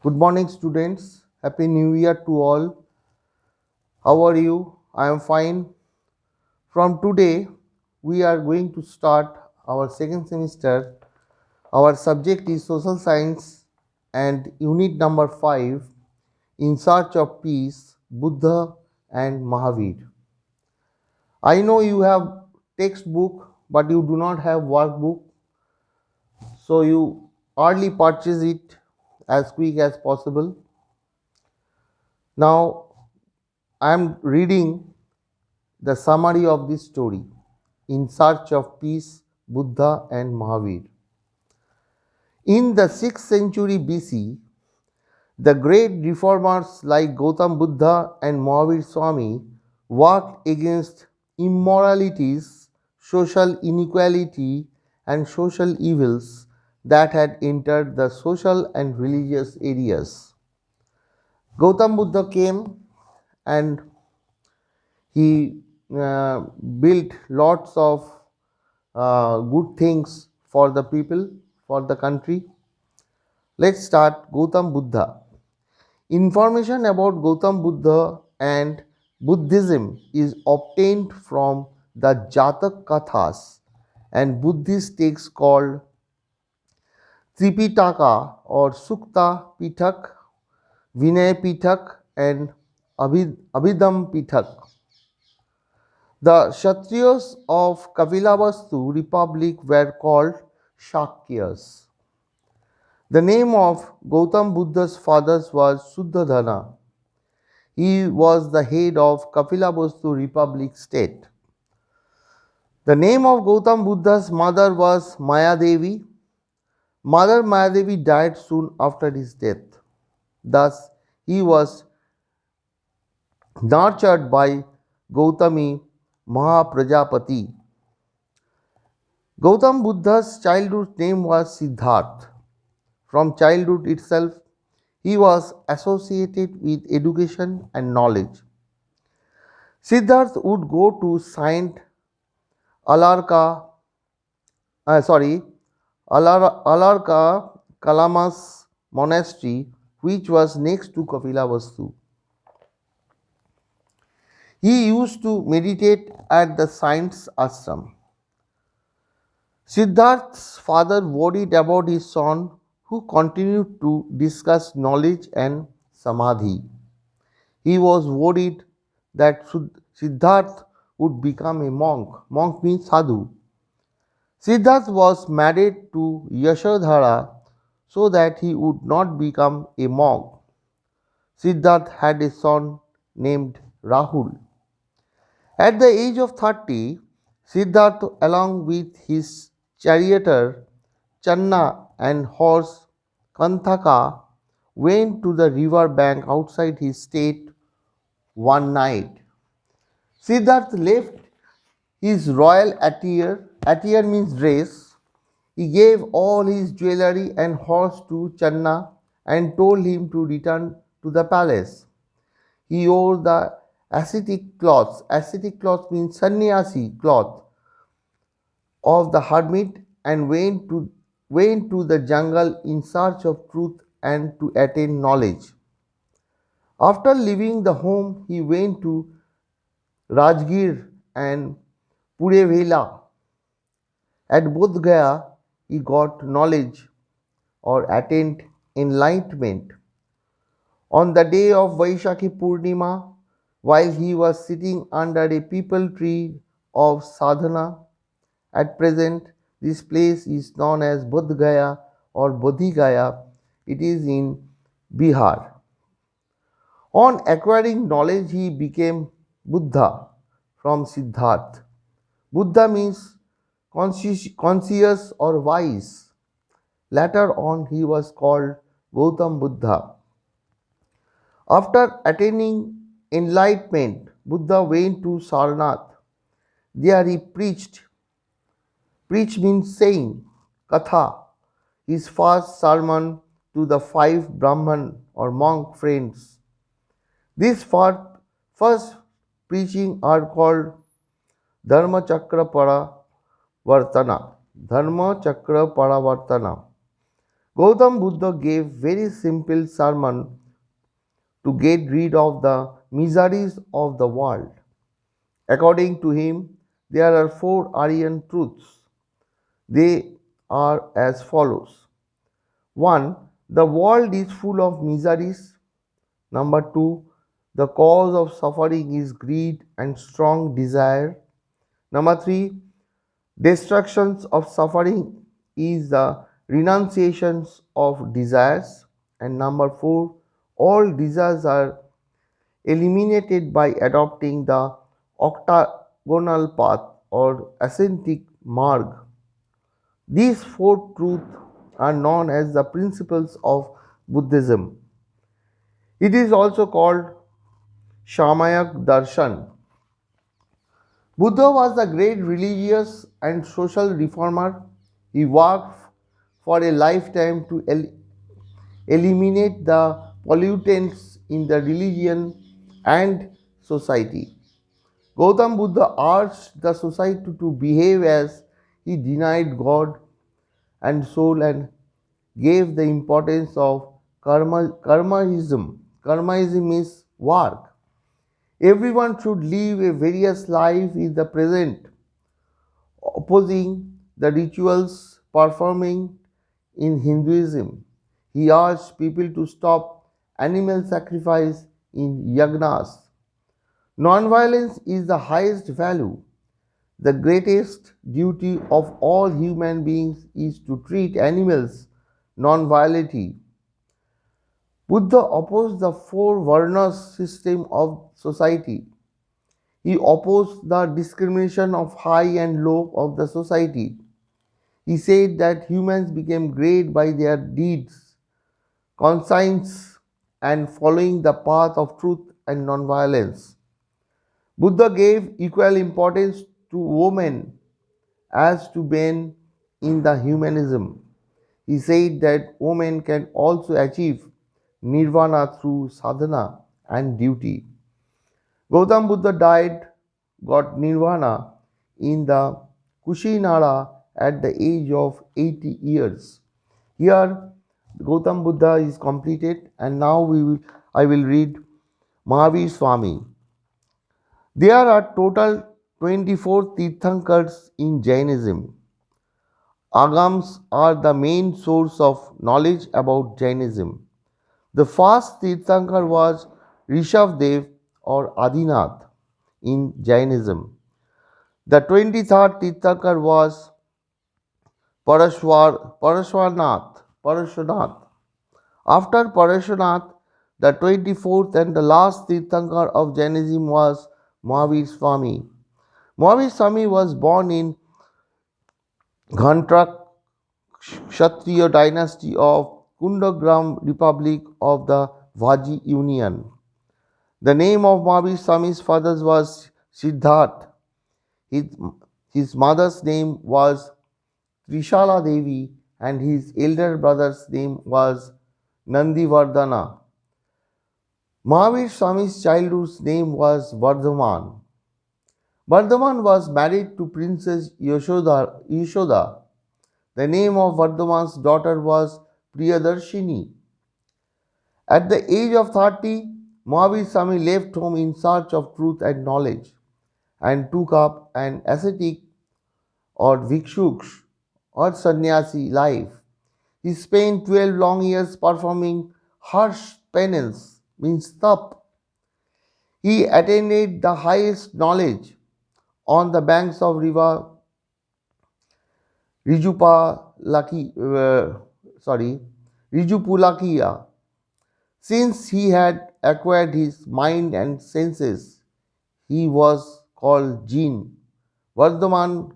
Good morning, students. Happy New Year to all. How are you? I am fine. From today, we are going to start our second semester. Our subject is Social Science and Unit number 5 In Search of Peace, Buddha and Mahavir. I know you have textbook, but you do not have workbook, so you early purchase it as quick as possible. Now, I am reading the summary of this story In Search of Peace, Buddha and Mahavir. In the 6th century BC, the great reformers like Gautam Buddha and Mahavir Swami worked against immoralities, social inequality, and social evils that had entered the social and religious areas. Gautam Buddha came and he built lots of good things for the people, for the country. Let's start Gautam Buddha. Information about Gautam Buddha and Buddhism is obtained from the Jatak Kathas and Buddhist texts called Tripitaka or Sukta Pitak, Vinay Pitak, and Abhidham Pitak. The Kshatriyas of Kapilavastu Republic were called Shakyas. The name of Gautam Buddha's father was Suddhadana. He was the head of Kapilavastu Republic state. The name of Gautam Buddha's mother was Mayadevi. Mother Mayadevi died soon after his death. Thus, he was nurtured by Gautami Mahaprajapati. Gautam Buddha's childhood name was Siddharth. From childhood itself, he was associated with education and knowledge. Siddharth would go to Saint Alarka, sorry, Alarka Kalamas monastery, which was next to Kapilavastu. He used to meditate at the saint's ashram. Siddharth's father worried about his son, who continued to discuss knowledge and samadhi. He was worried that Siddharth would become a monk. Monk means sadhu. Siddharth was married to Yashodhara so that he would not become a monk. Siddharth had a son named Rahul. At the age of 30, Siddharth, along with his charioteer Channa and horse Kanthaka, went to the river bank outside his state one night. Siddharth left his royal attire, attire means dress. He gave all his jewelry and horse to Channa and told him to return to the palace. He wore the ascetic clothes. Ascetic clothes means sannyasi cloth of the hermit and went to the jungle in search of truth and to attain knowledge. After leaving the home, he went to Rajgir and Purevela. At Bodh Gaya, he got knowledge or attained enlightenment. On the day of Vaishakhi Purnima, while he was sitting under a peepal tree of sadhana, at present this place is known as Bodh Gaya or Bodhi Gaya. It is in Bihar. On acquiring knowledge, he became Buddha from Siddharth. Buddha means conscious or wise. Later on, he was called Gautam Buddha. After attaining enlightenment, Buddha went to Sarnath. There he preached. Preach means saying, Katha, his first sermon to the 5 Brahman or monk friends. These first preaching are called Dharma Chakra Paravartana. Dharma Chakra Paravartana. Gautam Buddha gave very simple sermon to get rid of the miseries of the world. According to him, there are four Aryan truths. They are as follows. 1. The world is full of miseries. Number 2. The cause of suffering is greed and strong desire. Number 3. Destructions of suffering is the renunciations of desires. And number 4. All desires are eliminated by adopting the octagonal path or ascetic marg. These four truths are known as the principles of Buddhism. It is also called Shamayak Darshan. Buddha was a great religious and social reformer. He worked for a lifetime to eliminate the pollutants in the religion and society. Gautam Buddha urged the society to behave as he denied God and soul and gave the importance of karmaism. Karmaism is work. Everyone should live a various life in the present, opposing the rituals performing in Hinduism. He urged people to stop animal sacrifice in yagnas. Nonviolence is the highest value. The greatest duty of all human beings is to treat animals non-violently. Buddha opposed the four varnas system of society. He opposed the discrimination of high and low of the society. He said that humans became great by their deeds, conscience, and following the path of truth and non-violence. Buddha gave equal importance to women as to men in the humanism. He said that women can also achieve nirvana through sadhana and duty. Gautam Buddha got nirvana in the Kushinara at the age of 80 years. Here, Gautam Buddha is completed, and now I will read Mahavir Swami. There are total 24 Tirthankars in Jainism. Agams are the main source of knowledge about Jainism. The first Tirthankar was Rishabdev or Adinath in Jainism. The 23rd Tirthankar was Parashwanath. After Parashwanath, the 24th and the last Tirthankar of Jainism was Mahavir Swami. Mahavir Swami was born in Ghandrak Kshatriya dynasty of Kundagram Republic of the Vaji Union. The name of Mahavir Swami's father was Siddharth. His, his mother's name was Trishala Devi and his elder brother's name was Nandivardhana. Mahavir Swami's childhood's name was Vardhaman. Vardhaman was married to Princess Yashoda. The name of Vardhaman's daughter was Priyadarshini. At the age of 30, Mahavir Swami left home in search of truth and knowledge and took up an ascetic or bhikshuksh or sannyasi life. He spent 12 long years performing harsh penance, means tap. He attained the highest knowledge on the banks of river Rijupalaki, Rijupulakiya. Since he had acquired his mind and senses, he was called Jin. Vardhaman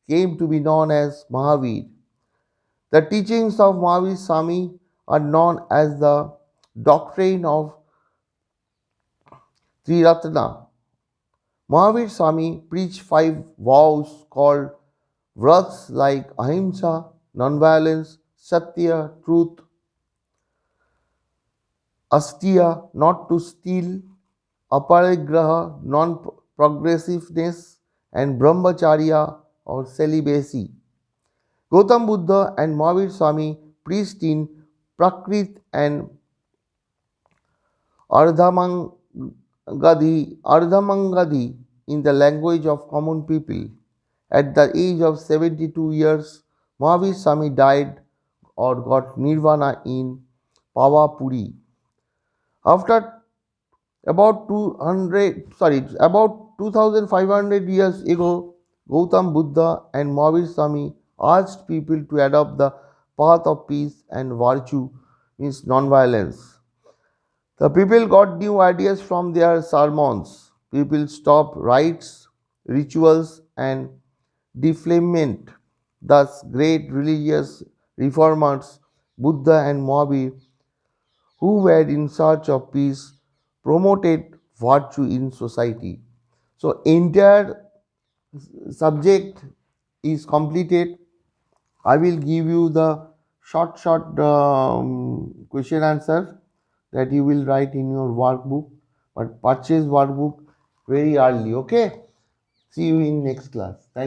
came to be known as Mahavir. The teachings of Mahavir Swami are known as the doctrine of Triratna. Mahavir Swami preached 5 vows called Vrats like Ahimsa, nonviolence, Satya, truth, Asteya, not to steal, Aparigraha, non-progressiveness, and Brahmacharya or celibacy. Gautam Buddha and Mahavir Swami preached in Prakrit and Ardhamangadi in the language of common people. At the age of 72 years, Mahavir Swami died or got nirvana in Pavapuri. After about 2500 years ago, Gautam Buddha and Mahavir Swami asked people to adopt the path of peace and virtue, means non-violence. The people got new ideas from their sermons. People stopped rites, rituals, and defamation. Thus, great religious reformers, Buddha and Mahavir, who were in search of peace, promoted virtue in society. So, entire subject is completed. I will give you the short question answer that you will write in your workbook, but purchase workbook very early. Okay. See you in next class. Thank you.